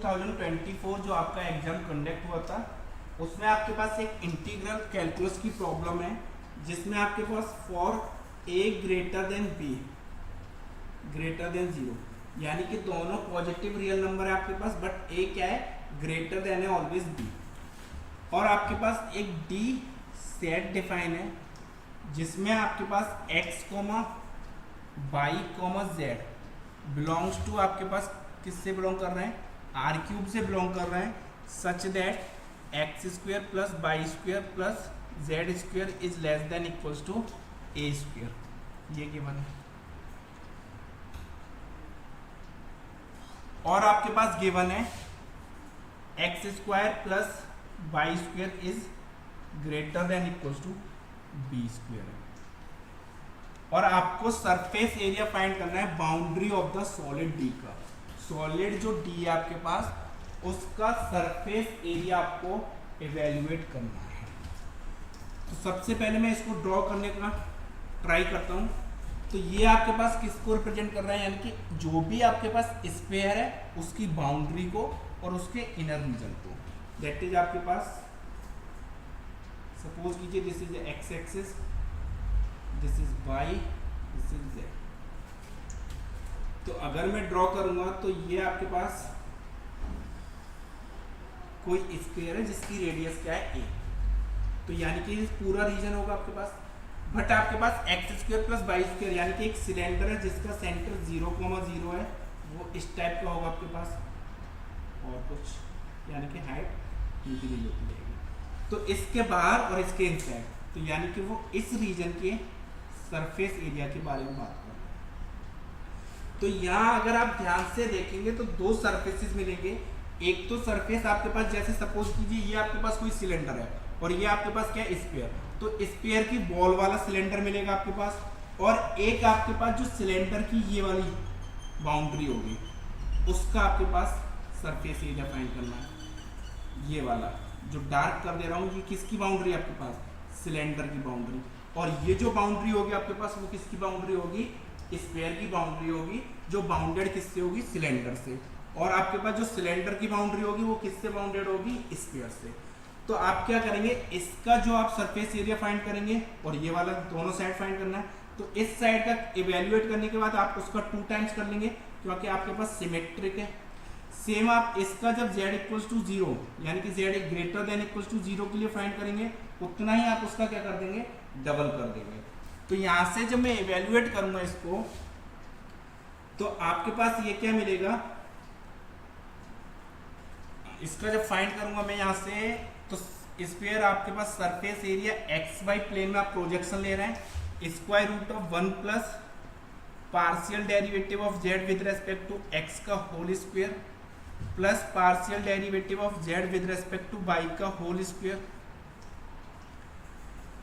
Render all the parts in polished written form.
2024 जो आपका exam conduct हुआ था उसमें आपके पास एक इंटीग्रल कैलकुलस की प्रॉब्लम है जिसमें आपके पास for a greater than b greater than 0 यानी कि दोनों पॉजिटिव रियल नंबर है आपके पास, बट a क्या है ग्रेटर देन है ऑलवेज b। और आपके पास एक d सेट डिफाइन है जिसमें आपके पास x y z belongs to आपके पास किससे बिलोंग कर रहे हैं आर क्यूब से बिलोंग कर रहे हैं, such that x square plus y square plus z square is less than equals to a square, ये गिवन है। और आपके पास गिवन है x square plus y square is greater than equals to b square है। और आपको surface area find करना है boundary of the solid D का। सॉलिड जो डी है आपके पास उसका सरफेस एरिया आपको इवेल्युएट करना है। तो सबसे पहले मैं इसको ड्रॉ करने का ट्राई करता हूँ। तो ये आपके पास किसको रिप्रेजेंट कर रहा है, यानी कि जो भी आपके पास स्फीयर है उसकी बाउंड्री को और उसके इनर रीजन को। दैट इज आपके पास सपोज कीजिए this is x axis, this is y, this is z. तो अगर मैं ड्रॉ करूंगा तो ये आपके पास कोई स्फीयर है जिसकी रेडियस क्या है a, तो यानी कि पूरा रीजन होगा आपके पास। बट आपके पास x square plus y square यानी कि एक सिलेंडर है जिसका सेंटर 0,0 है, वो इस टाइप का होगा आपके पास और कुछ, यानी कि हाइट इंक्रीज होती रहेगी। तो इसके बाहर और इसके इनसाइड, तो यानी कि वो इस रीजन के सरफेस एरिया के बारे में बात कर रहे हैं। तो यहाँ अगर आप ध्यान से देखेंगे तो दो सरफेसेस मिलेंगे। एक तो सरफेस आपके पास, जैसे सपोज कीजिए ये आपके पास कोई सिलेंडर है और ये आपके पास क्या है स्फीयर, तो स्फीयर की बॉल वाला सिलेंडर मिलेगा आपके पास, और एक आपके पास जो सिलेंडर की ये वाली बाउंड्री होगी उसका आपके पास सरफेस एरिया फाइंड करना है। ये वाला जो डार्क कर दे रहा हूँ ये किसकी बाउंड्री है आपके पास, सिलेंडर की बाउंड्री। और ये जो बाउंड्री होगी आपके पास वो किसकी बाउंड्री होगी, स्फीयर की बाउंड्री होगी, जो बाउंडेड किससे होगी, सिलेंडर से। और आपके पास जो सिलेंडर की बाउंड्री होगी वो किससे बाउंडेड होगी, स्फीयर से। तो आप क्या करेंगे, इसका जो आप सरफेस एरिया फाइंड करेंगे और ये वाला दोनों साइड फाइंड करना है। तो इस साइड का इवेल्युएट करने के बाद आप उसका 2 टाइम्स कर लेंगे क्योंकि आपके पास सिमेट्रिक है। सेम आप इसका जब z इक्वल्स टू 0 यानी कि z greater than equals to 0 के लिए फाइंड करेंगे उतना ही आप उसका क्या कर देंगे, डबल कर देंगे। तो यहाँ से जब मैं इवेल्युएट करूंगा इसको तो आपके पास ये क्या मिलेगा, इसका जब फाइंड करूंगा मैं यहाँ से तो स्फीयर आपके पास surface area x y plane में आप प्रोजेक्शन ले रहे हैं, square root of 1 plus partial derivative of z with respect to x का whole square plus partial derivative of z with respect to y का whole square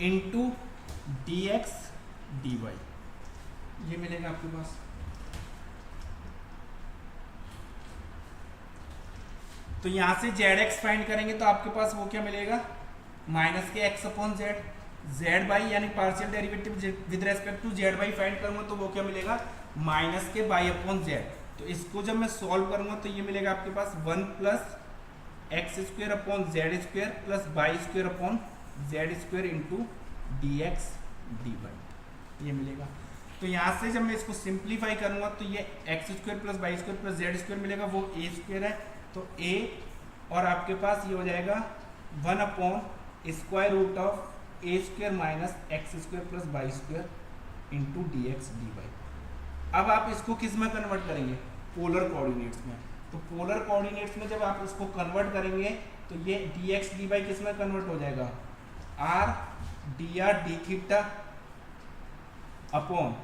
into dx dy, ये मिलेगा आपके पास। तो यहां से zx फाइंड करेंगे तो आपके पास वो क्या मिलेगा, माइनस के x upon z, z by यानी partial derivative with respect to z by find करूंगा तो वो क्या मिलेगा, माइनस के बाई अपॉन जेड। तो इसको जब मैं सॉल्व करूंगा तो ये मिलेगा आपके पास 1 plus x square upon z square plus y square upon z square into d x d y, ये मिलेगा। तो यहाँ से जब मैं इसको सिंप्लीफाई करूंगा तो ये x square plus y square plus z square मिलेगा, वो ए स्क्वायर है तो ए, और आपके पास ये हो जाएगा 1 upon square root of a square minus x square plus y square into d x d y. अब आप इसको किस में कन्वर्ट करेंगे, पोलर कोऑर्डिनेट्स में। तो पोलर कोऑर्डिनेट्स में जब आप उसको कन्वर्ट करेंगे तो ये डी एक्स डी वाई किस में कन्वर्ट हो जाएगा, r d r d theta upon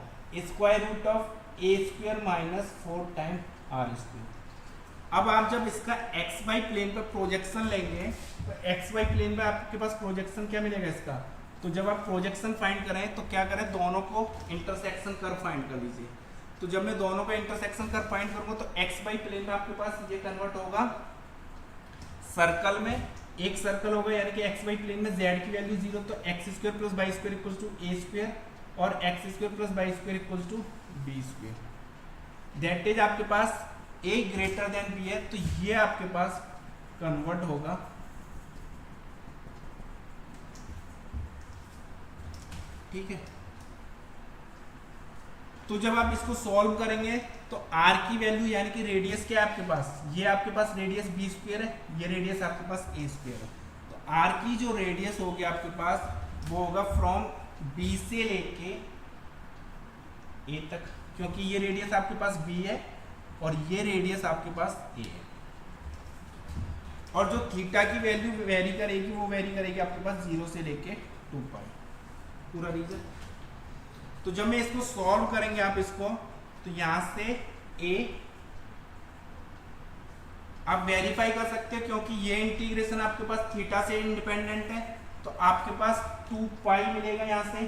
square root of a square minus 4 time r square. अब आप जब इसका एक्स वाई प्लेन पर प्रोजेक्शन लेंगे तो एक्स वाई प्लेन में आपके पास प्रोजेक्शन क्या मिलेगा इसका, तो जब आप प्रोजेक्शन फाइंड करें तो क्या करें, दोनों को इंटरसेक्शन कर्व फाइंड कर लीजिए। तो जब मैं दोनों का इंटरसेक्शन कर्व फाइंड करूंगा तो एक्स वाई प्लेन में आपके पास ये कन्वर्ट होगा सर्कल में, एक सर्कल होगा यानी कि एक्स वाई प्लेन में z की वैल्यू 0, तो x square plus y square equals to a square और x square plus y square equals to b square. That is आपके पास ए ग्रेटर देन बी है, तो ये आपके पास कन्वर्ट होगा ठीक है। तो जब आप इसको सॉल्व करेंगे तो r की वैल्यू यानी कि रेडियस क्या है आपके पास, ये आपके पास रेडियस b स्क्वायर है, ये रेडियस आपके पास a स्क्वायर है। तो r की जो रेडियस होगी आपके पास वो होगा फ्रॉम b से लेके a तक, क्योंकि ये रेडियस आपके पास b है और ये रेडियस आपके पास a है। और जो थीटा की वैल्यू वेरी करेगी वो वेरी करेगी आपके पास 0 से लेके 2 पाई पूरा रीजन। तो जब मैं इसको सॉल्व करेंगे आप इसको, तो यहां से a आप वेरीफाई कर सकते हैं क्योंकि ये इंटीग्रेशन आपके पास थीटा से इंडिपेंडेंट है, तो आपके पास 2 पाई मिलेगा यहाँ से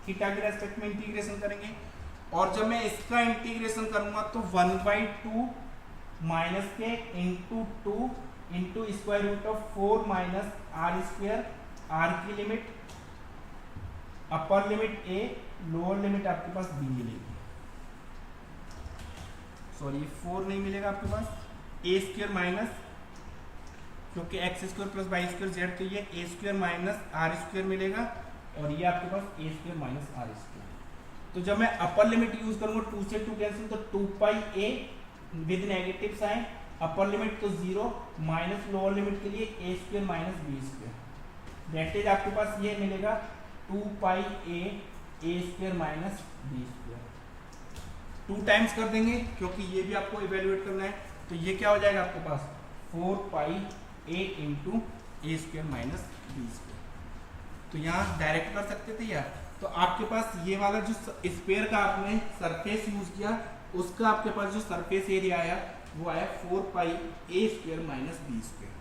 थीटा के रेस्पेक्ट में इंटीग्रेशन करेंगे। और जब मैं इसका इंटीग्रेशन करूंगा तो 1/2 माइनस के into 2 into square root of 4 minus r square, r की limit upper limit a, lower limit आपके पास b मिलेगी, सॉरी 4 नहीं मिलेगा आपके पास, a स्क्वायर माइनस, क्योंकि x square plus y square z, तो ये a square minus r square मिलेगा और ये आपके पास a square minus r square. तो जब मैं अपर लिमिट यूज करूंगा 2 से 2 कैंसिल, तो 2 pi a with negative sign, upper limit तो 0 माइनस लोअर लिमिट के लिए a square minus b square, that is आपके पास ये मिलेगा 2 pi a square minus b square. 2 times कर देंगे क्योंकि ये भी आपको इवेल्युएट करना है, तो ये क्या हो जाएगा आपके पास 4 पाई a into A square minus b square. तो यहाँ डायरेक्ट कर सकते थे यार। तो आपके पास ये वाला जो स्फीयर का आपने सरफेस यूज किया, उसका आपके पास जो सरफेस एरिया आया वो आया 4 पाई a square minus b square.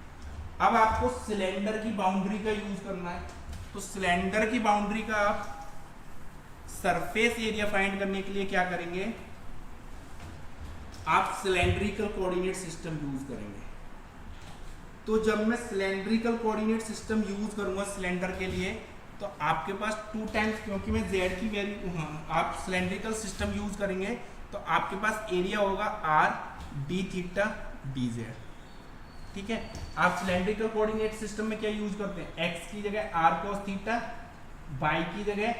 अब आपको सिलेंडर की बाउंड्री का यूज करना है, तो सिलेंडर की बाउंड्री का आप सरफेस एरिया फाइंड करने के लिए क्या करेंगे, आप सिलेंड्रिकल कोऑर्डिनेट सिस्टम यूज करेंगे। तो जब मैं सिलेंड्रिकल कोऑर्डिनेट सिस्टम यूज करूंगा सिलेंडर के लिए, तो आपके पास 2 टाइम्स, क्योंकि मैं z की वैल्यू, आप सिलेंड्रिकल सिस्टम यूज करेंगे तो आपके पास एरिया होगा r d थीटा dz, ठीक है। आप सिलेंड्रिकल कोऑर्डिनेट सिस्टम में क्या यूज करते हैं, x की जगह r cos थीटा, y की जगह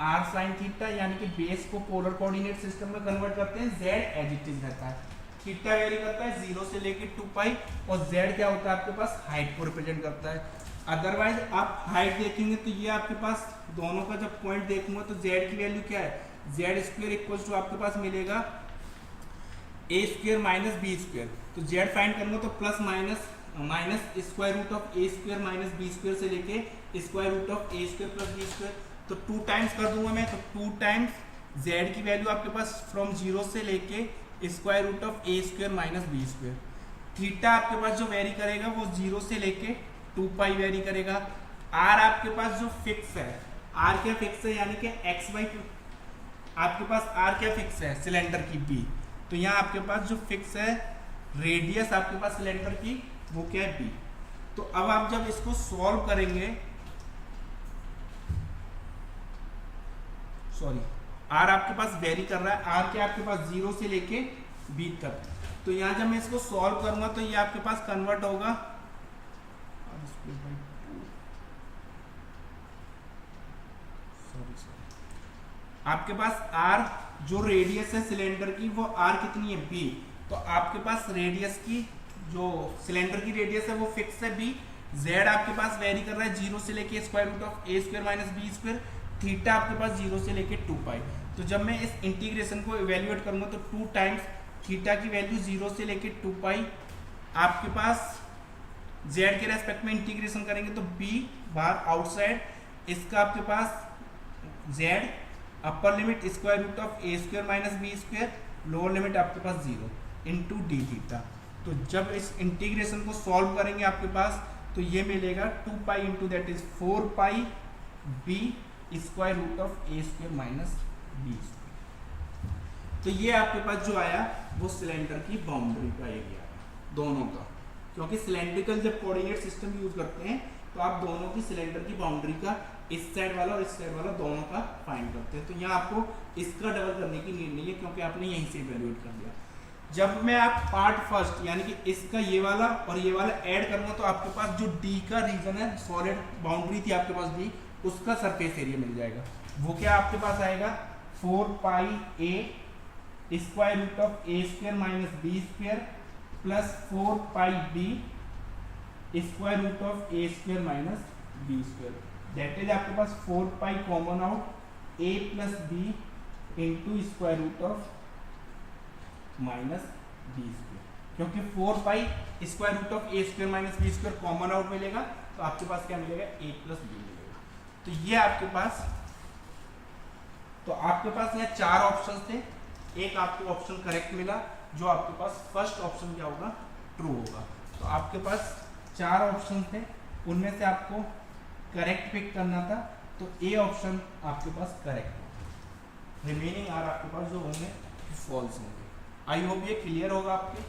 r sin थीटा, यानी कि बेस को पोलर कोऑर्डिनेट सिस्टम में कन्वर्ट करते हैं, z एज इट इज रहता है, थीटा वेरी करता है 0 से लेके 2 पाई, और z क्या होता है आपके पास हाइट को रिप्रेजेंट करता है। अदरवाइज आप हाइट देखेंगे तो ये आपके पास दोनों का जब पॉइंट देखूंगा तो z की वैल्यू क्या है, z स्क्वायर इक्वल्स टू आपके पास मिलेगा a square minus b square. तो z फाइंड करूंगा तो plus minus square root of a square minus b square से लेके square root of a square plus b square, तो 2 टाइम्स कर दूंगा मैं, तो 2 टाइम्स z की वैल्यू आपके पास फ्रॉम 0 से लेके square root of a square minus b square. Theta आपके पास जो वेरी करेगा वो 0 से लेके 2 पाई वेरी करेगा। r आपके पास जो फिक्स है, r क्या फिक्स है, यानी कि x/2, आपके पास r क्या फिक्स है सिलेंडर की b, तो यहाँ आपके पास जो फिक्स है रेडियस आपके पास सिलेंडर की वो क्या है b। तो अब आप जब इसको सॉल्व करेंगे, सॉरी r आपके पास वेरी कर रहा है, r क्या आपके पास 0 से लेके b तक, तो यहाँ जब मैं इसको सॉल्व करूंगा तो ये आपके पास कन्वर्ट होगा आपके पास r जो रेडियस है सिलेंडर की वो r कितनी है b, तो आपके पास रेडियस की जो सिलेंडर की रेडियस है वो फिक्स है b, z आपके पास वेरी कर रहा है 0 से लेके square root of a square minus b square, theta आपके पास 0 से लेके 2 पाई। तो जब मैं इस इंटीग्रेशन को इवेल्युएट करूंगा तो 2 टाइम्स थीटा की वैल्यू 0 से लेके 2 पाई, आपके पास z के रेस्पेक्ट में इंटीग्रेशन करेंगे तो b बाहर आउटसाइड, इसका आपके पास z upper limit square root of a square minus b square, lower limit आपके पास 0 इंटू डी थीटा। तो जब इस इंटीग्रेशन को सॉल्व करेंगे आपके पास तो ये मिलेगा 2 pi into that is 4 pi b square root of a square minus b square. तो ये आपके पास जो आया वो सिलेंडर की बाउंड्री का एरिया है दोनों का, क्योंकि सिलेंड्रिकल जब कोऑर्डिनेट सिस्टम यूज करते हैं तो आप दोनों की सिलेंडर की बाउंड्री का इस साइड वाला और इस साइड वाला दोनों का फाइंड करते हैं। तो यहाँ आपको इसका डबल करने की नीड नहीं है क्योंकि आपने यहीं से इवैल्यूएट कर दिया। जब मैं आप पार्ट फर्स्ट यानी कि इसका ये वाला और ये वाला ऐड करूंगा तो आपके पास जो डी का रीजन है, सॉलिड बाउंड्री थी आपके पास डी, उसका सरफेस एरिया मिल जाएगा। वो क्या आपके पास आएगा 4 pi a square root of a square minus b square plus 4 pi b square root of a square minus b square. That is आपके पास 4 pi common out a plus b into square root of minus b square, क्योंकि 4 pi square root of a square minus b square common out मिलेगा तो आपके पास क्या मिलेगा ए plus B मिलेगा। तो ये आपके पास, तो आपके पास यहाँ 4 ऑप्शन थे, एक आपको ऑप्शन करेक्ट मिला, जो आपके पास फर्स्ट ऑप्शन क्या होगा ट्रू होगा। तो आपके पास 4 ऑप्शन थे, उनमें से आपको करेक्ट पिक करना था, तो ए ऑप्शन आपके पास करेक्ट होगा। रिमेनिंग आर आपके पास जो होंगे फॉल्स होंगे। आई होप ये क्लियर होगा आपके।